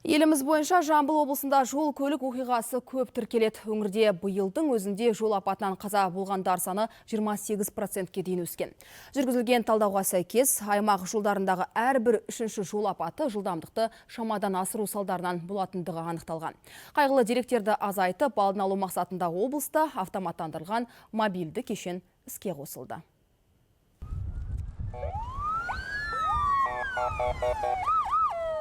Еліміз бойынша Жамбыл облысында жол көлік оқиғасы көп тіркеледі. Өңірде биылдың өзінде жол апатынан қаза болғандар саны 28%-ке дейін өскен. Жүргізілген талдауға сәйкес, аймақ жолдарындағы әрбір үшінші жол апаты жылдамдықты шамадан асыру салдарынан болатындығы анықталған. Қайғылы деректерді азайтып, алдын алу мақсатында облыста автоматтандырылған мобильді кешен іске қосылды.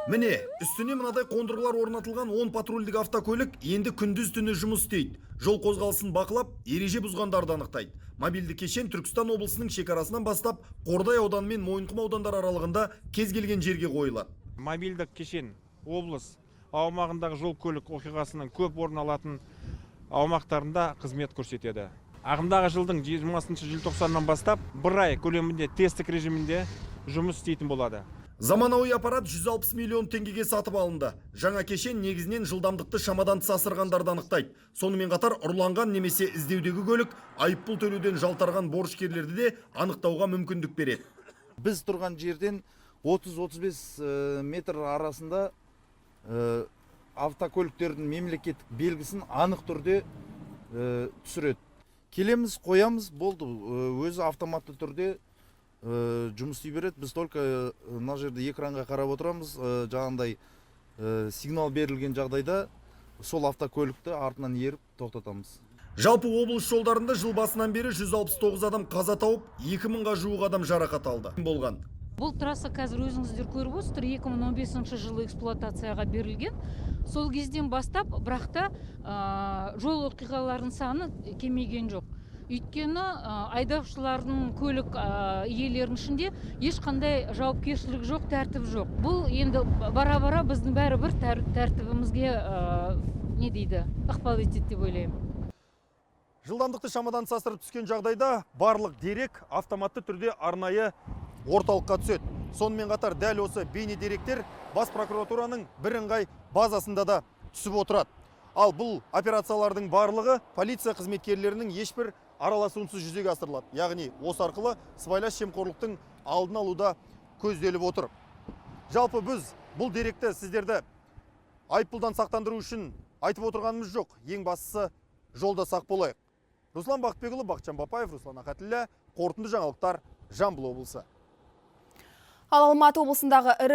Міне, үстіне мынадай қондырғылар орнатылған 10 патрульдік автокөлік енді күндіз түні жұмыс істейді. Жол қозғалысын бақылап, ереже бұзғандарды анықтайды. Мобильді кешен Түркістан облысының шекарасынан бастап, Қордай ауданы мен Мойынқұм аудандар аралығында кез келген жерге қойылады. Мобильдік кешен облыс аумағындағы жол көлік оқиғасының көп орын алатын аумақтарында қызмет көрсетеді. Ағымдағы жылдың 20 желтоқсаннан бастап бір ай көлемінде тесттік режимінде жұмыс істейтін болады. Заманауи аппарат 160 миллион теңгеге сатып алынды. Жаңа кешен негізінен жылдамдықты шамадан тыс асырғандарды анықтайды. Сонымен қатар ұрланған немесе іздеудегі көлік айыппұл төлеуден жалтарған борышкерлерді де анықтауға мүмкіндік береді. Біз тұрған жерден 30-35 метр арасында автокөліктердің мемлекеттік белгісін анық түрде түсіреді. Келеміз, қоямыз, болды. Өзі автоматты түрде жұмыс істей береді. Біз только мына жерде экранға қарап отырамыз. Жаңағындай сигнал берілген жағдайда сол автокөлікті артынан еріп тоқтатамыз. Жалпы облыс жолдарында жыл басынан бері 169 адам қаза тауып, 2000-ға жуық адам жарақат алды. Болған. Бұл трасса қазір өзіңіздер көріп отырсыздар, 2015 жылы эксплуатацияға берілген. Сол кезден бастап, бірақта жол оқиғаларының саны кемейген жоқ. Өйткені айдаушылардың көлік иелерінің ішінде ешқандай жауапкершілік жоқ, тәртіп жоқ. Бұл енді бара-бара біздің бәрібір тәртібімізге ықпал етеді деп ойлаймын. Жылдамдықты шамадан тыс асырып түскен жағдайда барлық дерек автоматты түрде арнайы орталыққа түседі. Сонымен қатар дәл осы бейне деректер бас прокуратураның бірыңғай базасында да түсіп отырады. Ал бұл операциялардың барлығы полиция қызметкерлерінің ешбір араласуынсыз жүзеге асырылады. Яғни осы арқылы сыбайлас жемқорлықтың алдын алуда көзделіп отыр. Жалпы біз бұл деректі сіздерді айыппұлдан сақтандыру үшін айтып отырғанымыз жоқ. Ең бастысы жолда сақ болайық. Руслан Бақытбекұлы, Бақытжан Бапаев, Руслан Ахатіллә, қорытынды жаңалықтар, Жамбыл облысы. Ал Алматы облысындағы ірі